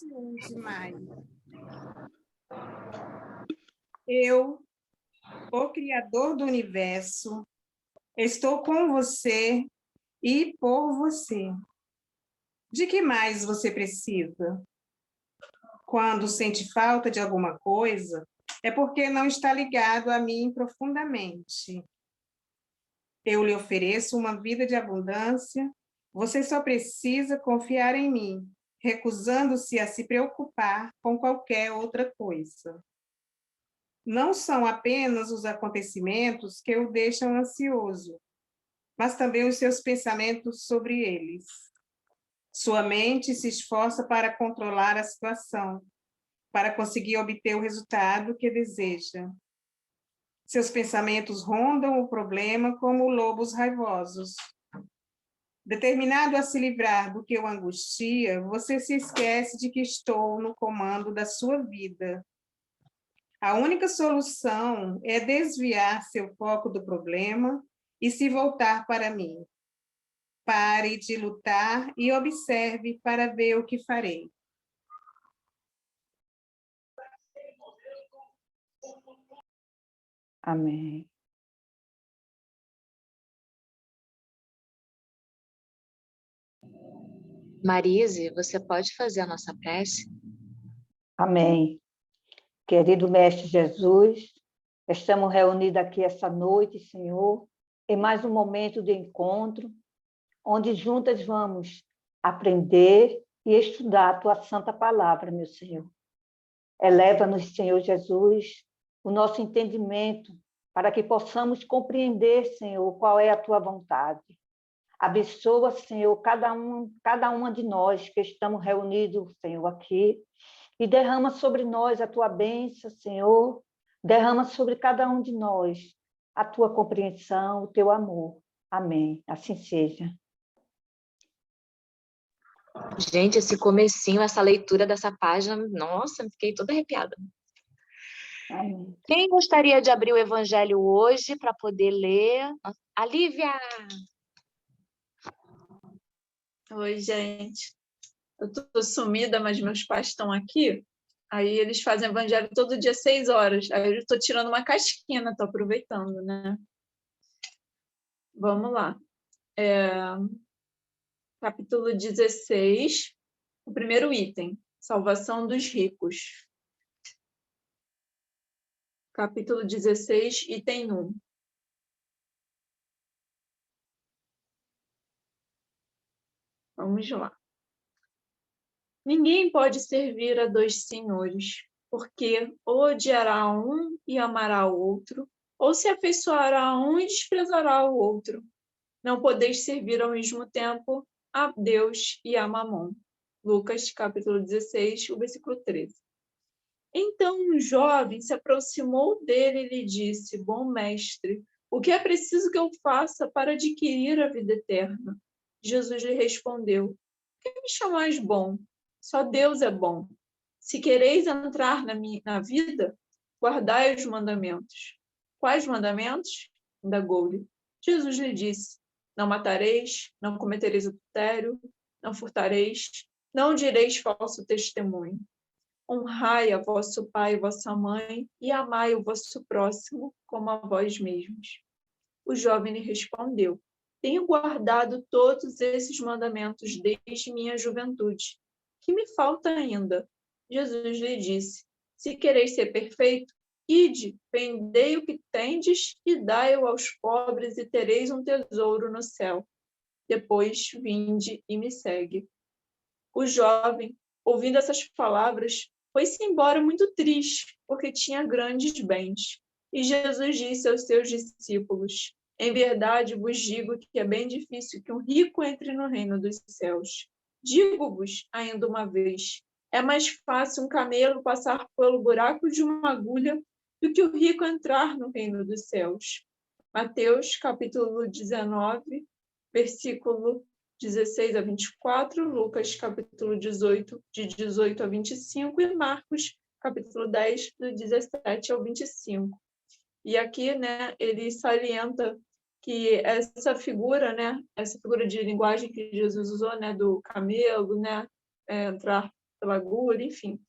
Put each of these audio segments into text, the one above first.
21 de maio. Eu, o Criador do Universo, estou com você e por você. De que mais você precisa? Quando sente falta de alguma coisa, é porque não está ligado a mim profundamente. Eu lhe ofereço uma vida de abundância, você só precisa confiar em mim, recusando-se a se preocupar com qualquer outra coisa. Não são apenas os acontecimentos que o deixam ansioso, mas também os seus pensamentos sobre eles. Sua mente se esforça para controlar a situação, para conseguir obter o resultado que deseja. Seus pensamentos rondam o problema como lobos raivosos. Determinado a se livrar do que o angustia, você se esquece de que estou no comando da sua vida. A única solução é desviar seu foco do problema e se voltar para mim. Pare de lutar e observe para ver o que farei. Amém. Marise, você pode fazer a nossa prece? Amém. Querido Mestre Jesus, estamos reunidos aqui essa noite, Senhor, em mais um momento de encontro, onde juntas vamos aprender e estudar a Tua Santa Palavra, meu Senhor. Eleva-nos, Senhor Jesus, o nosso entendimento, para que possamos compreender, Senhor, qual é a Tua vontade. Abençoa, Senhor, cada uma de nós que estamos reunidos, Senhor, aqui, e derrama sobre nós a Tua bênção, Senhor, derrama sobre cada um de nós a Tua compreensão, o Teu amor. Amém. Assim seja. Gente, esse comecinho, essa leitura dessa página, nossa, fiquei toda arrepiada. Amém. Quem gostaria de abrir o Evangelho hoje para poder ler? A Lívia! Oi, gente. Eu tô sumida, mas meus pais estão aqui. Aí eles fazem evangelho todo dia, 6 horas. Aí eu estou tirando uma casquinha, estou aproveitando, né? Vamos lá. Capítulo 16, o primeiro item, salvação dos ricos. Capítulo 16, item 1. Vamos lá. Ninguém pode servir a 2 senhores, porque ou odiará um e amará o outro, ou se afeiçoará a um e desprezará o outro. Não podeis servir ao mesmo tempo a Deus e a Mamon. Lucas, capítulo 16, o versículo 13. Então um jovem se aproximou dele e lhe disse: Bom mestre, o que é preciso que eu faça para adquirir a vida eterna? Jesus lhe respondeu: Por que me chamais bom? Só Deus é bom. Se quereis entrar na vida, guardai os mandamentos. Quais mandamentos? Indagou-lhe. Jesus lhe disse: Não matareis, não cometereis adultério, não furtareis, não direis falso testemunho. Honrai a vosso pai e vossa mãe e amai o vosso próximo como a vós mesmos. O jovem lhe respondeu: Tenho guardado todos esses mandamentos desde minha juventude. Que me falta ainda? Jesus lhe disse: Se quereis ser perfeito, ide, vendei o que tendes e dai-o aos pobres e tereis um tesouro no céu. Depois vinde e me segue. O jovem, ouvindo essas palavras, foi-se embora muito triste, porque tinha grandes bens. E Jesus disse aos seus discípulos: Em verdade vos digo que é bem difícil que um rico entre no reino dos céus. Digo-vos ainda uma vez: é mais fácil um camelo passar pelo buraco de uma agulha do que o rico entrar no reino dos céus. Mateus, capítulo 19, versículo 16 a 24, Lucas, capítulo 18, de 18 a 25, e Marcos, capítulo 10, do 17 ao 25. E aqui, né, ele salienta que essa figura, né, essa figura de linguagem que Jesus usou, né, do camelo, né, entrar pela agulha, enfim.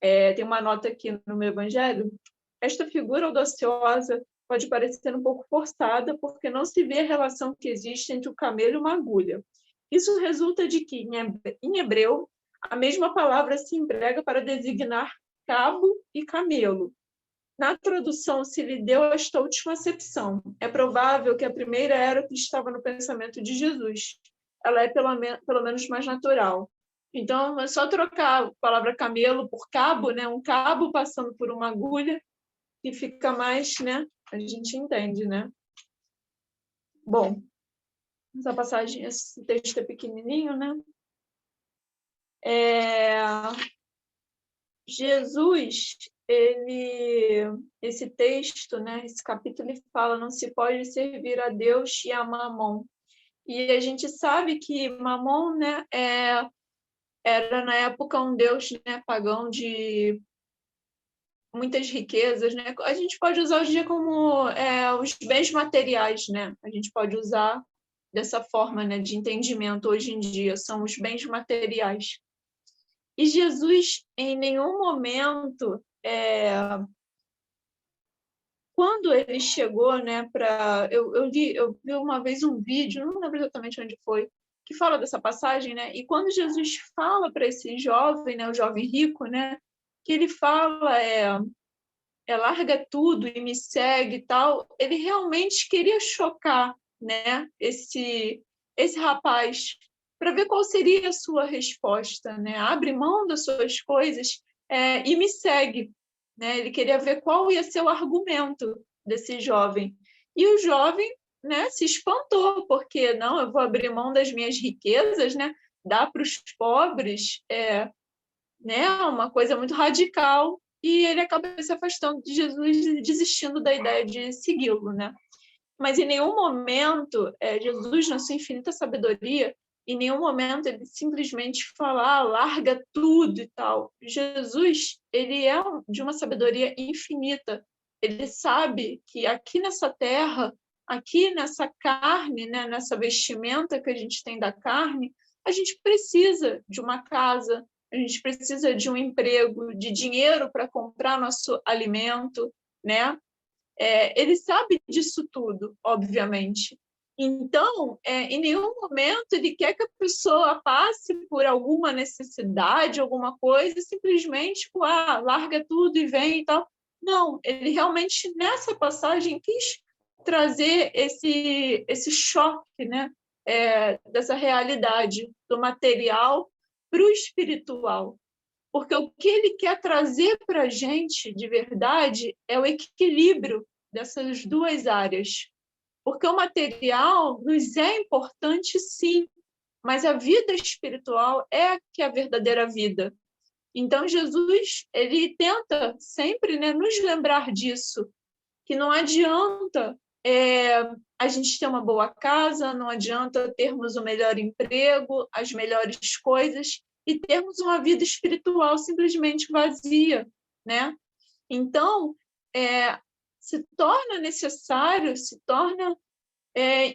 Tem uma nota aqui no meu evangelho. Esta figura audaciosa pode parecer um pouco forçada, porque não se vê a relação que existe entre o camelo e uma agulha. Isso resulta de que, em hebreu, a mesma palavra se emprega para designar cabo e camelo. Na tradução se lhe deu esta última acepção. É provável que a primeira era o que estava no pensamento de Jesus. Ela é pelo menos mais natural. Então, é só trocar a palavra camelo por cabo, né? Um cabo passando por uma agulha, e fica mais, né? A gente entende, né? Bom, essa passagem, esse texto é pequenininho, né? Jesus, esse texto, né? Esse capítulo, ele fala: não se pode servir a Deus e a Mamon. E a gente sabe que Mamon, né? Era na época um deus, né, pagão de muitas riquezas, né? A gente pode usar hoje em dia como os bens materiais, né? A gente pode usar dessa forma, né, de entendimento hoje em dia, são os bens materiais. E Jesus, em nenhum momento, quando ele chegou, né, eu vi uma vez um vídeo, não lembro exatamente onde foi, que fala dessa passagem, né? E quando Jesus fala para esse jovem, né, o jovem rico, né, que ele fala larga tudo e me segue e tal, ele realmente queria chocar, né, esse rapaz, para ver qual seria a sua resposta, né? Abre mão das suas coisas e me segue, né? Ele queria ver qual ia ser o argumento desse jovem. E o jovem, né, se espantou, porque não, eu vou abrir mão das minhas riquezas, né? Dar para os pobres, né? Uma coisa muito radical. E ele acaba se afastando de Jesus e desistindo da ideia de segui-lo, né? Mas em nenhum momento, Jesus, na sua infinita sabedoria, em nenhum momento ele simplesmente fala, larga tudo e tal. Jesus, ele é de uma sabedoria infinita. Ele sabe que aqui nessa terra, aqui nessa carne, né, nessa vestimenta que a gente tem da carne, a gente precisa de uma casa, a gente precisa de um emprego, de dinheiro para comprar nosso alimento, né? Ele sabe disso tudo, obviamente. Então, em nenhum momento ele quer que a pessoa passe por alguma necessidade, alguma coisa, simplesmente, larga tudo e vem e tal. Não, ele realmente, nessa passagem, quis trazer esse choque, né? Dessa realidade do material para o espiritual. Porque o que ele quer trazer para a gente, de verdade, é o equilíbrio dessas duas áreas. Porque o material nos é importante, sim, mas a vida espiritual é que é a verdadeira vida. Então, Jesus, ele tenta sempre, né, nos lembrar disso, que não adianta a gente ter uma boa casa, não adianta termos o melhor emprego, as melhores coisas, e termos uma vida espiritual simplesmente vazia, né? Então, se torna necessário, se torna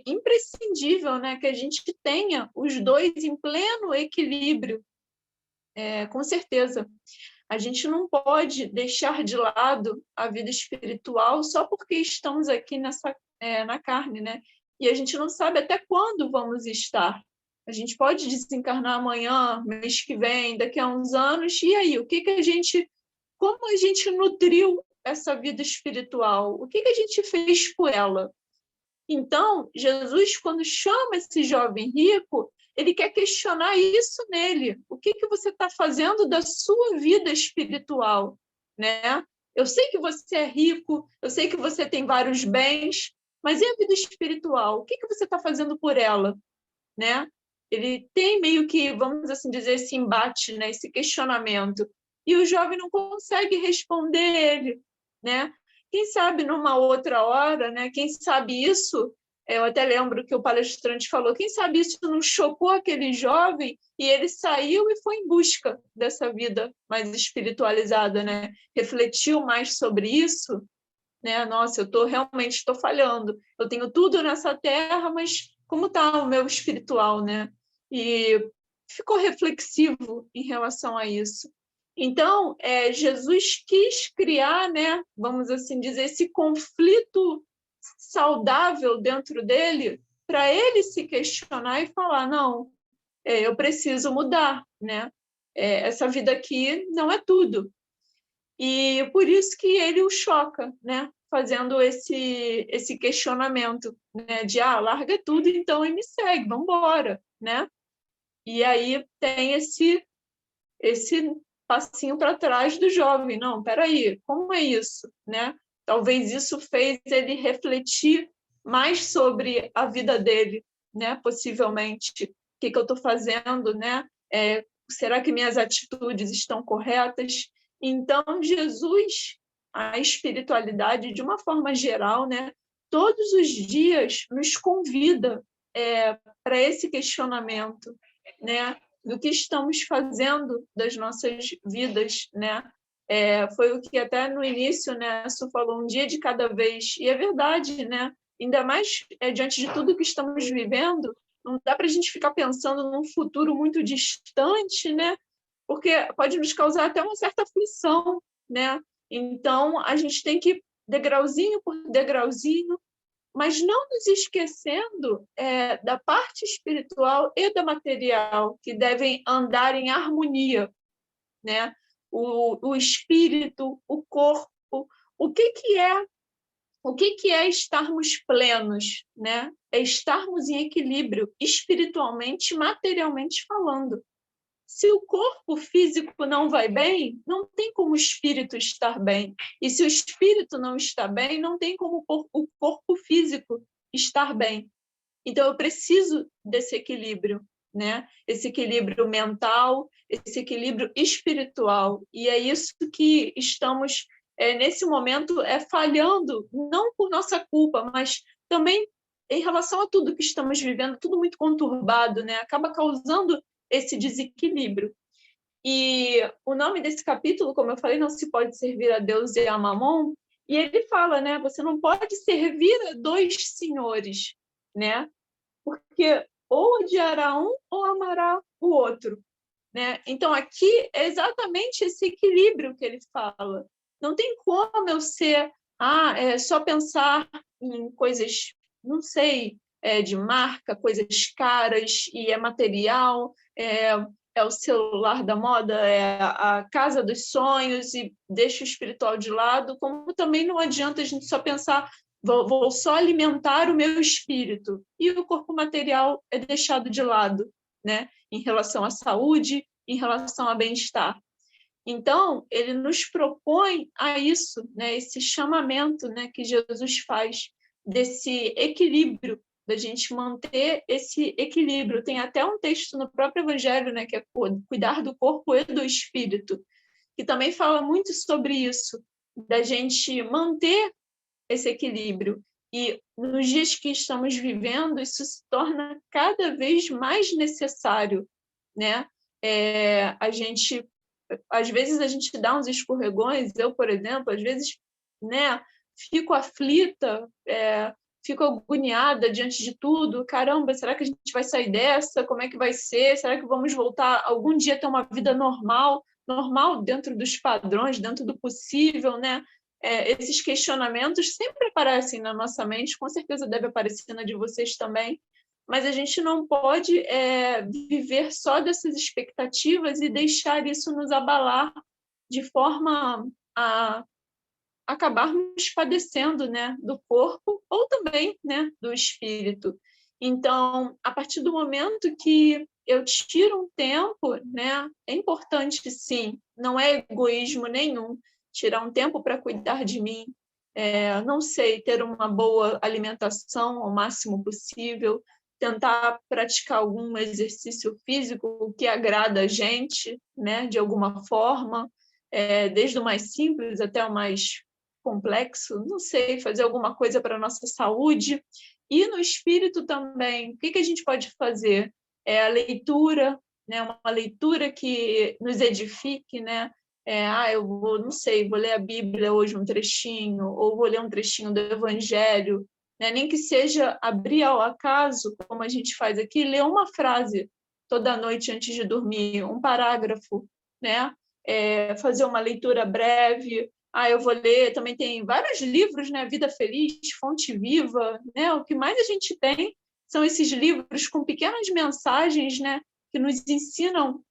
imprescindível, né, que a gente tenha os dois em pleno equilíbrio, com certeza. A gente não pode deixar de lado a vida espiritual só porque estamos aqui na carne, né? E a gente não sabe até quando vamos estar. A gente pode desencarnar amanhã, mês que vem, daqui a uns anos, e aí, como a gente nutriu essa vida espiritual? O que a gente fez por ela? Então, Jesus, quando chama esse jovem rico, ele quer questionar isso nele. O que você está fazendo da sua vida espiritual, né? Eu sei que você é rico, eu sei que você tem vários bens, mas e a vida espiritual? O que você está fazendo por ela, né? Ele tem meio que, vamos assim dizer, esse embate, né? Esse questionamento. E o jovem não consegue responder ele, né? Quem sabe numa outra hora, né? Quem sabe isso, eu até lembro que o palestrante falou, quem sabe isso não chocou aquele jovem e ele saiu e foi em busca dessa vida mais espiritualizada, né? Refletiu mais sobre isso, né? Nossa, realmente estou falhando. Eu tenho tudo nessa terra, mas como está o meu espiritual, né? E ficou reflexivo em relação a isso. Então, Jesus quis criar, né, vamos assim dizer, esse conflito saudável dentro dele, para ele se questionar e falar, não, eu preciso mudar, né? Essa vida aqui não é tudo. E por isso que ele o choca, né? Fazendo esse questionamento, né? De, larga tudo então e me segue, vamos embora, né? E aí tem esse passinho para trás do jovem. Não, peraí, como é isso, né? Talvez isso fez ele refletir mais sobre a vida dele, né? Possivelmente, o que eu estou fazendo, né? Será que minhas atitudes estão corretas? Então, Jesus, a espiritualidade, de uma forma geral, né? Todos os dias nos convida para esse questionamento, né? Do que estamos fazendo das nossas vidas, né? Foi o que até no início, né, a Su falou, um dia de cada vez, e é verdade, né? Ainda mais diante de tudo que estamos vivendo, não dá para a gente ficar pensando num futuro muito distante, né? Porque pode nos causar até uma certa aflição, né? Então, a gente tem que, degrauzinho por degrauzinho, mas não nos esquecendo da parte espiritual e da material, que devem andar em harmonia, né? O espírito, o corpo, o que é estarmos plenos, né? É estarmos em equilíbrio, espiritualmente, materialmente falando. Se o corpo físico não vai bem, não tem como o espírito estar bem. E se o espírito não está bem, não tem como o corpo físico estar bem. Então, eu preciso desse equilíbrio, né? Esse equilíbrio mental, esse equilíbrio espiritual. E é isso que estamos, nesse momento, falhando, não por nossa culpa, mas também em relação a tudo que estamos vivendo, tudo muito conturbado, né? Acaba causando esse desequilíbrio. E o nome desse capítulo, como eu falei, não se pode servir a Deus e a Mamon, e ele fala, né, você não pode servir a dois senhores, né? Porque ou odiará um ou amará o outro, né? Então aqui é exatamente esse equilíbrio que ele fala. Não tem como eu ser, só pensar em coisas, não sei, de marca, coisas caras e é material, é o celular da moda, é a casa dos sonhos e deixa o espiritual de lado, como também não adianta a gente só pensar, vou só alimentar o meu espírito e o corpo material é deixado de lado, né? Em relação à saúde, em relação ao bem-estar. Então, ele nos propõe a isso, né? Esse chamamento, né, que Jesus faz desse equilíbrio, da gente manter esse equilíbrio. Tem até um texto no próprio Evangelho, né, que é cuidar do corpo e do espírito, que também fala muito sobre isso, da gente manter esse equilíbrio. E nos dias que estamos vivendo, isso se torna cada vez mais necessário, né? Às vezes a gente dá uns escorregões, eu, por exemplo, às vezes, né, fico aflita, fico agoniada diante de tudo. Caramba, será que a gente vai sair dessa? Como é que vai ser? Será que vamos voltar algum dia a ter uma vida normal dentro dos padrões, dentro do possível, né? Esses questionamentos sempre aparecem na nossa mente, com certeza deve aparecer na de vocês também, mas a gente não pode viver só dessas expectativas e deixar isso nos abalar de forma a acabarmos padecendo, né, do corpo ou também, né, do espírito. Então, a partir do momento que eu tiro um tempo, né, é importante, sim, não é egoísmo nenhum, tirar um tempo para cuidar de mim, não sei, ter uma boa alimentação ao máximo possível, tentar praticar algum exercício físico que agrada a gente, né, de alguma forma, desde o mais simples até o mais complexo, não sei, fazer alguma coisa para a nossa saúde. E no espírito também, o que a gente pode fazer? A leitura, né, uma leitura que nos edifique, né? Eu vou, não sei, vou ler a Bíblia hoje um trechinho, ou vou ler um trechinho do Evangelho, né? Nem que seja abrir ao acaso, como a gente faz aqui, ler uma frase toda noite antes de dormir um parágrafo, né? Fazer uma leitura breve. Eu vou ler, também tem vários livros, né? Vida Feliz, Fonte Viva, né? O que mais a gente tem são esses livros com pequenas mensagens, né? Que nos ensinam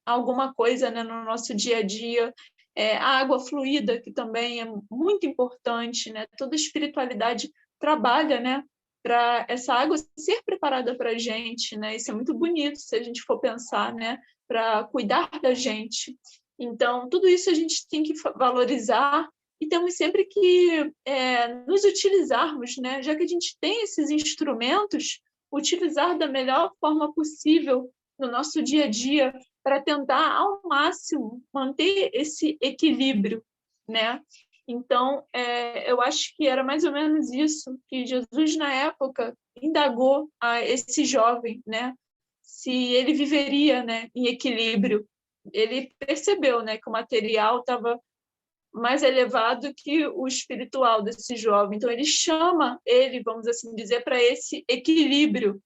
alguma coisa, né? No nosso dia a dia. A água fluida, que também é muito importante, né? Toda a espiritualidade trabalha, né? Para essa água ser preparada para a gente, né? Isso é muito bonito se a gente for pensar, né? Para cuidar da gente. Então, tudo isso a gente tem que valorizar e temos sempre que nos utilizarmos, né? Já que a gente tem esses instrumentos, utilizar da melhor forma possível no nosso dia a dia para tentar, ao máximo, manter esse equilíbrio, né? Então, eu acho que era mais ou menos isso que Jesus, na época, indagou a esse jovem, né? Se ele viveria, né, em equilíbrio. Ele percebeu, né, que o material estava mais elevado que o espiritual desse jovem. Então, ele chama ele, vamos assim dizer, para esse equilíbrio,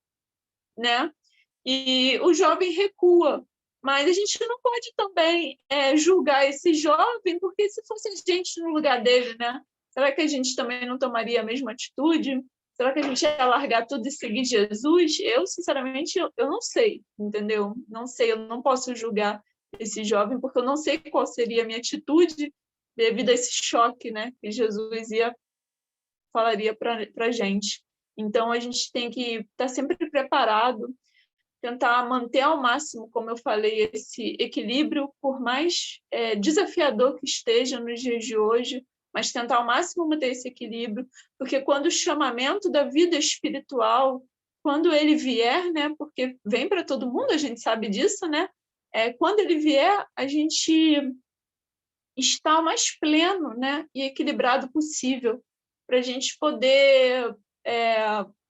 né? E o jovem recua. Mas a gente não pode também julgar esse jovem, porque se fosse a gente no lugar dele, né? Será que a gente também não tomaria a mesma atitude? Será que a gente ia largar tudo e seguir Jesus? Eu, sinceramente, eu não sei, entendeu? Não sei, eu não posso julgar esse jovem, porque eu não sei qual seria a minha atitude devido a esse choque, né? Que Jesus falaria para a gente. Então, a gente tem que estar sempre preparado, tentar manter ao máximo, como eu falei, esse equilíbrio, por mais desafiador que esteja nos dias de hoje, mas tentar ao máximo manter esse equilíbrio, porque quando o chamamento da vida espiritual, quando ele vier, né, porque vem para todo mundo, a gente sabe disso, né? Quando ele vier, a gente está o mais pleno, né, e equilibrado possível, para a gente poder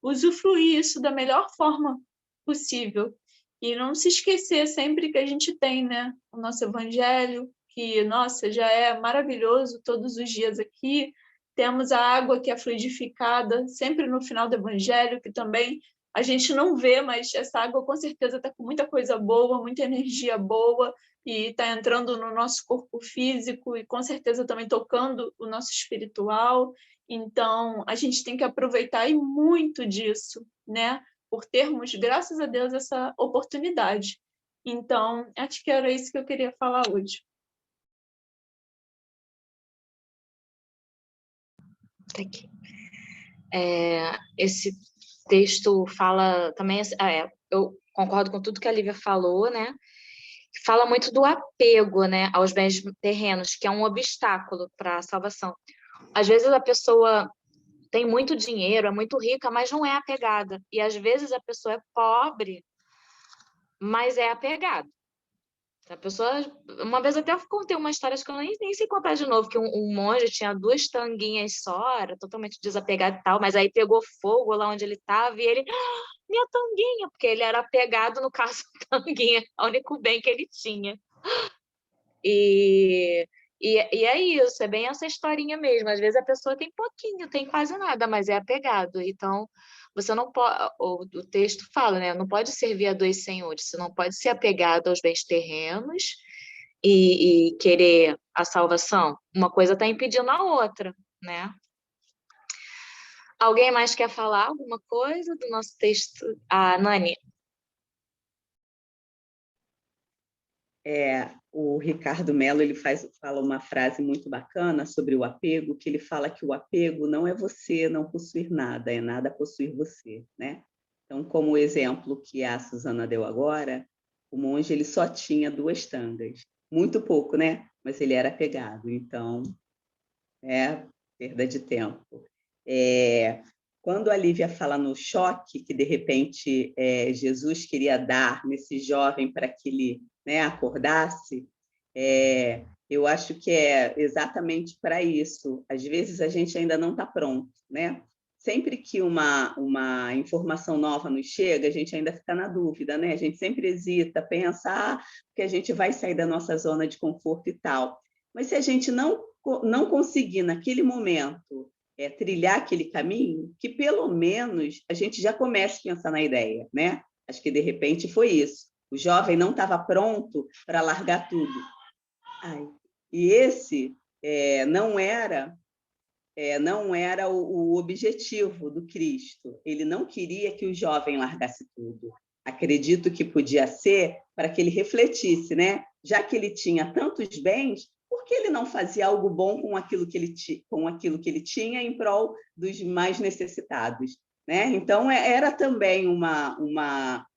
usufruir isso da melhor forma possível. E não se esquecer sempre que a gente tem, né, o nosso evangelho, que, nossa, já é maravilhoso todos os dias aqui. Temos a água que é fluidificada sempre no final do evangelho, que também a gente não vê, mas essa água com certeza está com muita coisa boa, muita energia boa, e está entrando no nosso corpo físico e com certeza também tocando o nosso espiritual. Então, a gente tem que aproveitar e muito disso, né? Por termos, graças a Deus, essa oportunidade. Então, acho que era isso que eu queria falar hoje. Aqui. Esse texto fala também, eu concordo com tudo que a Lívia falou, né? Fala muito do apego, né, aos bens terrenos, que é um obstáculo para a salvação. Às vezes a pessoa tem muito dinheiro, é muito rica, mas não é apegada. E às vezes a pessoa é pobre, mas é apegada. A pessoa, uma vez até eu contei uma história, acho que eu nem sei contar de novo, que um monge tinha 2 tanguinhas só, era totalmente desapegado e tal, mas aí pegou fogo lá onde ele estava e ele, minha tanguinha, porque ele era apegado, no caso, tanguinha, o único bem que ele tinha. E é isso, é bem essa historinha mesmo. Às vezes a pessoa tem pouquinho, tem quase nada, mas é apegado. Então, você não pode, o texto fala, né? Não pode servir a 2 senhores. Você não pode ser apegado aos bens terrenos e querer a salvação. Uma coisa está impedindo a outra, né? Alguém mais quer falar alguma coisa do nosso texto? Nani. O Ricardo Mello ele fala uma frase muito bacana sobre o apego, que ele fala que o apego não é você não possuir nada, é nada possuir você, né? Então, como o exemplo que a Suzana deu agora, o monge ele só tinha 2 tangas, muito pouco, né? Mas ele era apegado, então perda de tempo. Quando a Lívia fala no choque que de repente Jesus queria dar nesse jovem para que ele, né, acordasse, eu acho que é exatamente para isso. Às vezes a gente ainda não está pronto, né? Sempre que uma informação nova nos chega, a gente ainda fica na dúvida, né? A gente sempre hesita, pensa que a gente vai sair da nossa zona de conforto e tal. Mas se a gente não conseguir naquele momento trilhar aquele caminho, que pelo menos a gente já comece a pensar na ideia, né? Acho que de repente foi isso. O jovem não estava pronto para largar tudo. E esse não era o objetivo do Cristo. Ele não queria que o jovem largasse tudo. Acredito que podia ser para que ele refletisse, né? Já que ele tinha tantos bens, por que ele não fazia algo bom com aquilo que ele tinha em prol dos mais necessitados? Né? Então, era também uma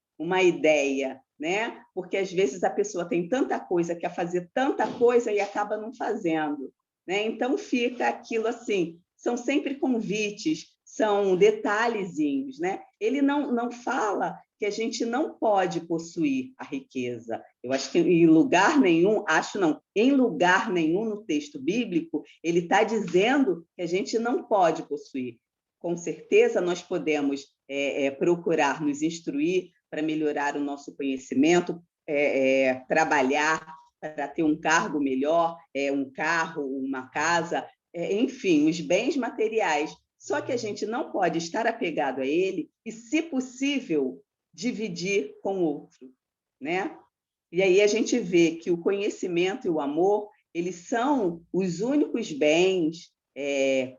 ideia, né? Porque às vezes a pessoa tem tanta coisa, quer fazer tanta coisa e acaba não fazendo. Né? Então, fica aquilo assim, são sempre convites, são detalhezinhos. Né? Ele não fala que a gente não pode possuir a riqueza. Eu acho que em lugar nenhum no texto bíblico, ele está dizendo que a gente não pode possuir. Com certeza, nós podemos procurar nos instruir para melhorar o nosso conhecimento, trabalhar para ter um cargo melhor, um carro, uma casa, enfim, os bens materiais. Só que a gente não pode estar apegado a ele e, se possível, dividir com o outro, né? E aí a gente vê que o conhecimento e o amor, eles são os únicos bens,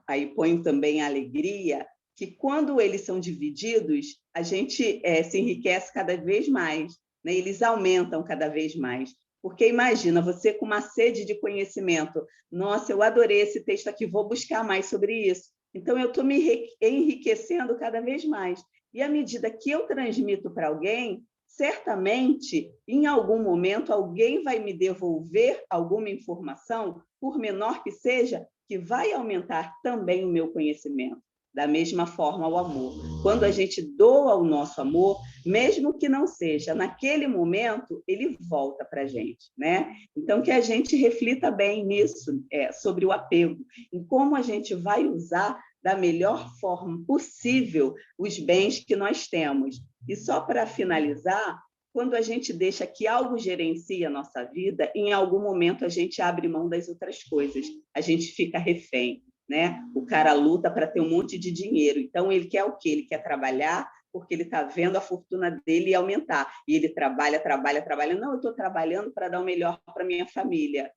aí ponho também a alegria, que quando eles são divididos, a gente se enriquece cada vez mais, né? Eles aumentam cada vez mais. Porque imagina, você com uma sede de conhecimento, nossa, eu adorei esse texto aqui, vou buscar mais sobre isso. Então, eu estou me enriquecendo cada vez mais. E à medida que eu transmito para alguém, certamente, em algum momento, alguém vai me devolver alguma informação, por menor que seja, que vai aumentar também o meu conhecimento. Da mesma forma, o amor. Quando a gente doa o nosso amor, mesmo que não seja naquele momento, ele volta para a gente. Né? Então, que a gente reflita bem nisso, sobre o apego, em como a gente vai usar da melhor forma possível os bens que nós temos. E só para finalizar, quando a gente deixa que algo gerencie a nossa vida, em algum momento a gente abre mão das outras coisas, a gente fica refém. Né? O cara luta para ter um monte de dinheiro, então ele quer o quê? Ele quer trabalhar porque ele está vendo a fortuna dele aumentar, e ele trabalha, não, eu estou trabalhando para dar o melhor para minha família.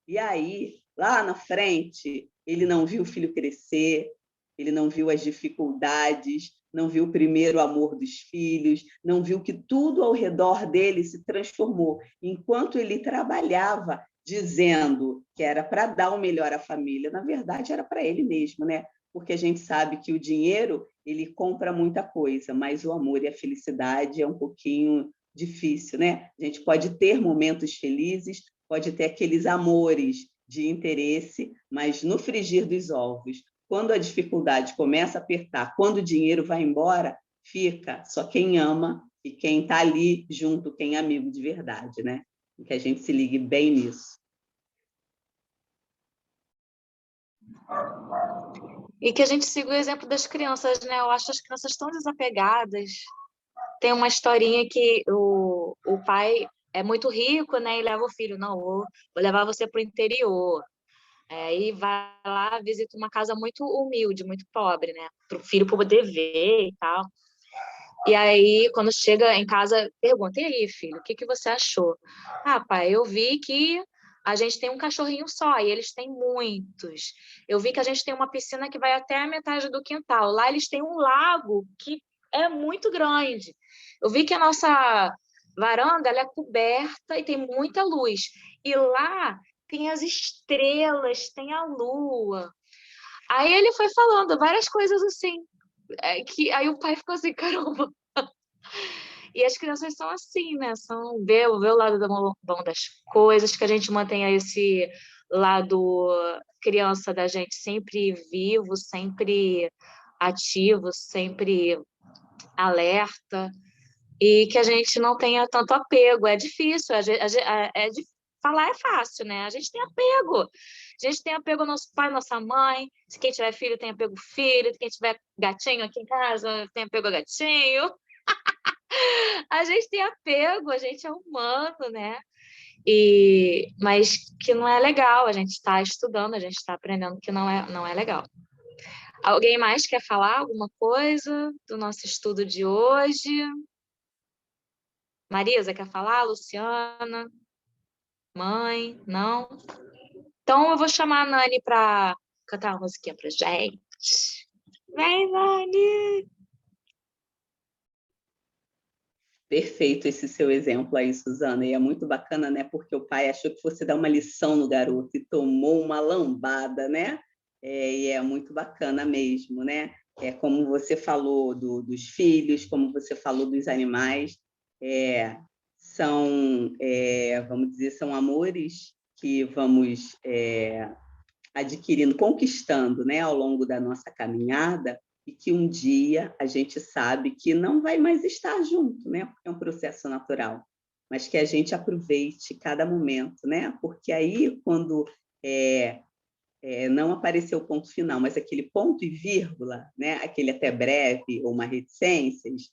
E aí, lá na frente, ele não viu o filho crescer, ele não viu as dificuldades, não viu o primeiro amor dos filhos, não viu que tudo ao redor dele se transformou. Enquanto ele trabalhava, dizendo que era para dar o melhor à família, na verdade era para ele mesmo, né? Porque a gente sabe que o dinheiro, ele compra muita coisa, mas o amor e a felicidade é um pouquinho difícil, né? A gente pode ter momentos felizes, pode ter aqueles amores de interesse, mas no frigir dos ovos, quando a dificuldade começa a apertar, quando o dinheiro vai embora, fica só quem ama e quem está ali junto, quem é amigo de verdade, né? Que a gente se ligue bem nisso. E que a gente siga o exemplo das crianças, né? Eu acho as crianças tão desapegadas. Tem uma historinha que o pai é muito rico, né? E leva o filho, não, vou levar você para o interior. E vai lá, visita uma casa muito humilde, muito pobre, né? Para o filho poder ver e tal. E aí, quando chega em casa, pergunta, e aí, filho, o que você achou? Ah, pai, eu vi que a gente tem um cachorrinho só, e eles têm muitos. Eu vi que a gente tem uma piscina que vai até a metade do quintal. Lá eles têm um lago que é muito grande. Eu vi que a nossa varanda ela é coberta e tem muita luz. E lá tem as estrelas, tem a lua. Aí ele foi falando várias coisas assim, que aí o pai ficou assim, caramba. E as crianças são assim, né? São ver o lado bom das coisas, que a gente mantenha esse lado criança da gente sempre vivo, sempre ativo, sempre alerta, e que a gente não tenha tanto apego. É difícil, falar é fácil, né? A gente tem apego. A gente tem apego ao nosso pai, nossa mãe. Se quem tiver filho, tem apego ao filho. Quem tiver gatinho aqui em casa, tem apego ao gatinho. A gente tem apego, a gente é humano, né? Mas que não é legal, a gente está estudando, a gente está aprendendo que não é legal. Alguém mais quer falar alguma coisa do nosso estudo de hoje? Marisa, quer falar? Luciana? Mãe? Não? Então, eu vou chamar a Nani para cantar uma musiquinha pra gente. Vem, Nani! Perfeito esse seu exemplo aí, Suzana, e é muito bacana, né? Porque o pai achou que fosse dar uma lição no garoto e tomou uma lambada, né? E é muito bacana mesmo, né? Como você falou dos filhos, como você falou dos animais, vamos dizer, são amores que vamos adquirindo, conquistando, né, ao longo da nossa caminhada, e que um dia a gente sabe que não vai mais estar junto, né, porque é um processo natural, mas que a gente aproveite cada momento, né, porque aí quando não apareceu o ponto final, mas aquele ponto e vírgula, né, aquele até breve ou uma reticências,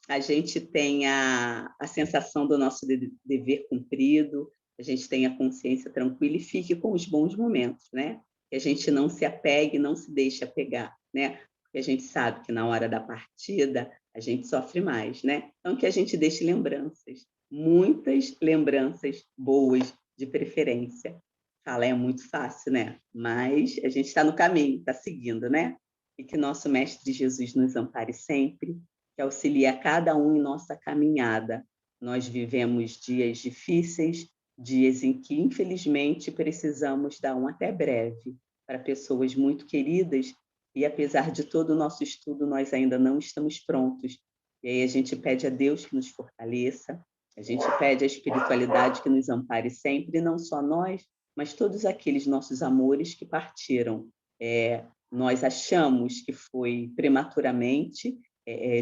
a gente tem a sensação do nosso dever cumprido, a gente tem a consciência tranquila e fique com os bons momentos, né? Que a gente não se apegue, não se deixe apegar, né? Porque a gente sabe que na hora da partida a gente sofre mais, né? Então que a gente deixe lembranças, muitas lembranças boas, de preferência. Falar é muito fácil, né? Mas a gente está no caminho, está seguindo, né? E que nosso Mestre Jesus nos ampare sempre, que auxilia cada um em nossa caminhada. Nós vivemos dias difíceis, dias em que, infelizmente, precisamos dar um até breve para pessoas muito queridas e, apesar de todo o nosso estudo, nós ainda não estamos prontos. E aí a gente pede a Deus que nos fortaleça, a gente pede a espiritualidade que nos ampare sempre, e não só nós, mas todos aqueles nossos amores que partiram. Nós achamos que foi prematuramente,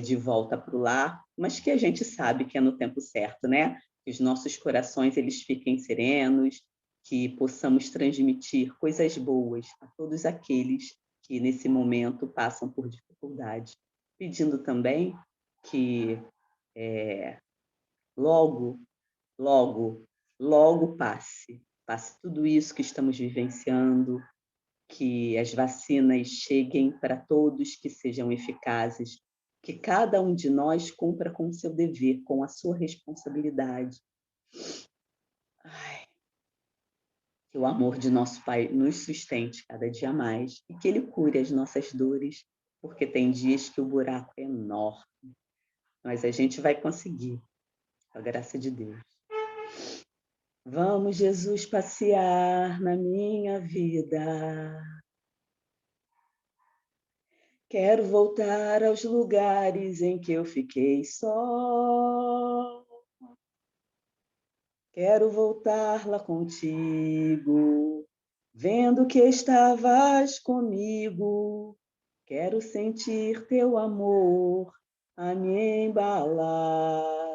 de volta para o lar, mas que a gente sabe que é no tempo certo, né? Que os nossos corações eles fiquem serenos, que possamos transmitir coisas boas a todos aqueles que nesse momento passam por dificuldade, pedindo também que logo, logo, logo passe tudo isso que estamos vivenciando, que as vacinas cheguem para todos, que sejam eficazes, que cada um de nós cumpra com o seu dever, com a sua responsabilidade. Que o amor de nosso Pai nos sustente cada dia mais e que Ele cure as nossas dores, porque tem dias que o buraco é enorme, mas a gente vai conseguir, com a graça de Deus. Vamos, Jesus, passear na minha vida. Quero voltar aos lugares em que eu fiquei só. Quero voltar lá contigo, vendo que estavas comigo. Quero sentir teu amor a me embalar.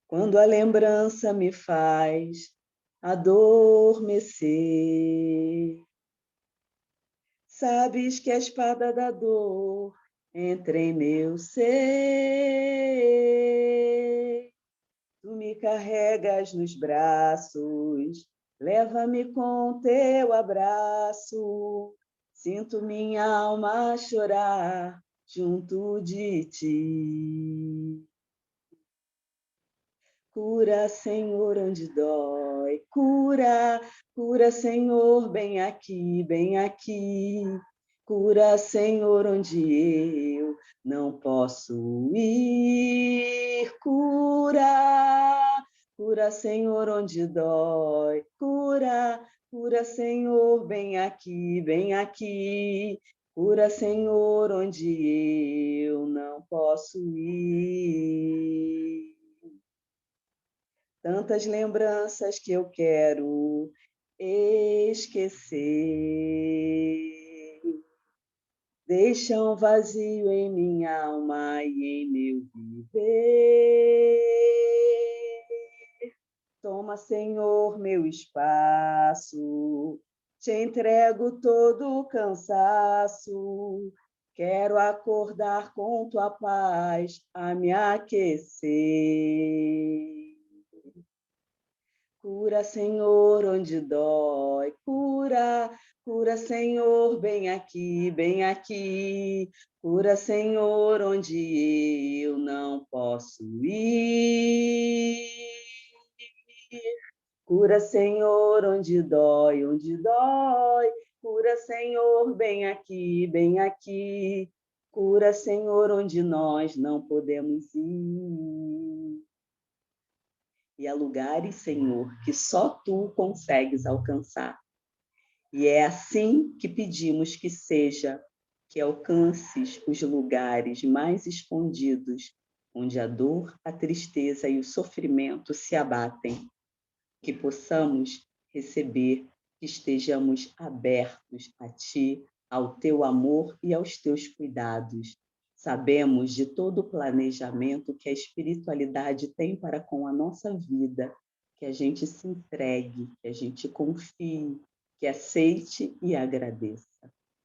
Quando a lembrança me faz adormecer, sabes que a espada da dor entra em meu ser. Tu me carregas nos braços, leva-me com teu abraço. Sinto minha alma chorar junto de ti. Cura, Senhor, onde dói. Cura, cura, Senhor, bem aqui, bem aqui. Cura, Senhor, onde eu não posso ir. Cura, cura, Senhor, onde dói. Cura, cura, Senhor, bem aqui, bem aqui. Cura, Senhor, onde eu não posso ir. Tantas lembranças que eu quero esquecer. Deixam um vazio em minha alma e em meu viver. Toma, Senhor, meu espaço, te entrego todo o cansaço. Quero acordar com tua paz a me aquecer. Cura, Senhor, onde dói. Cura, Cura, Senhor, bem aqui, bem aqui. Cura, Senhor, onde eu não posso ir. Cura, Senhor, onde dói, onde dói. Cura, Senhor, bem aqui, bem aqui. Cura, Senhor, onde nós não podemos ir. E há lugares, Senhor, que só Tu consegues alcançar. E é assim que pedimos que seja, que alcances os lugares mais escondidos, onde a dor, a tristeza e o sofrimento se abatem. Que possamos receber, que estejamos abertos a Ti, ao Teu amor e aos Teus cuidados. Sabemos de todo o planejamento que a espiritualidade tem para com a nossa vida, que a gente se entregue, que a gente confie, que aceite e agradeça.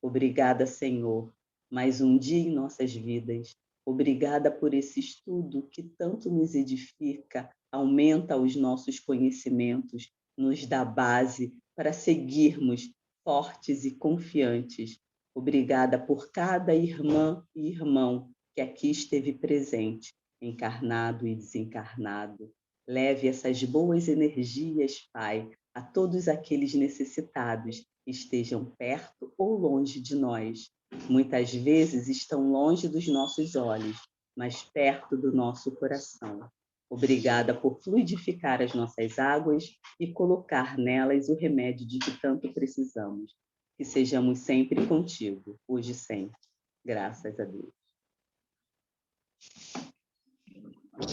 Obrigada, Senhor, mais um dia em nossas vidas. Obrigada por esse estudo que tanto nos edifica, aumenta os nossos conhecimentos, nos dá base para seguirmos fortes e confiantes. Obrigada por cada irmã e irmão que aqui esteve presente, encarnado e desencarnado. Leve essas boas energias, Pai, a todos aqueles necessitados, estejam perto ou longe de nós. Muitas vezes estão longe dos nossos olhos, mas perto do nosso coração. Obrigada por fluidificar as nossas águas e colocar nelas o remédio de que tanto precisamos. Que sejamos sempre contigo, hoje e sempre. Graças a Deus.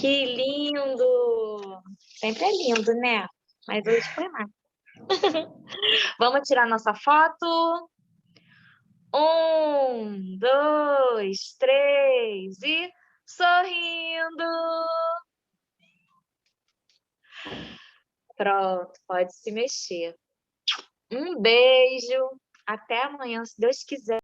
Que lindo! Sempre é lindo, né? Mas hoje foi mais. Vamos tirar nossa foto? 1, 2, 3 e sorrindo! Pronto, pode se mexer. Um beijo. Até amanhã, se Deus quiser.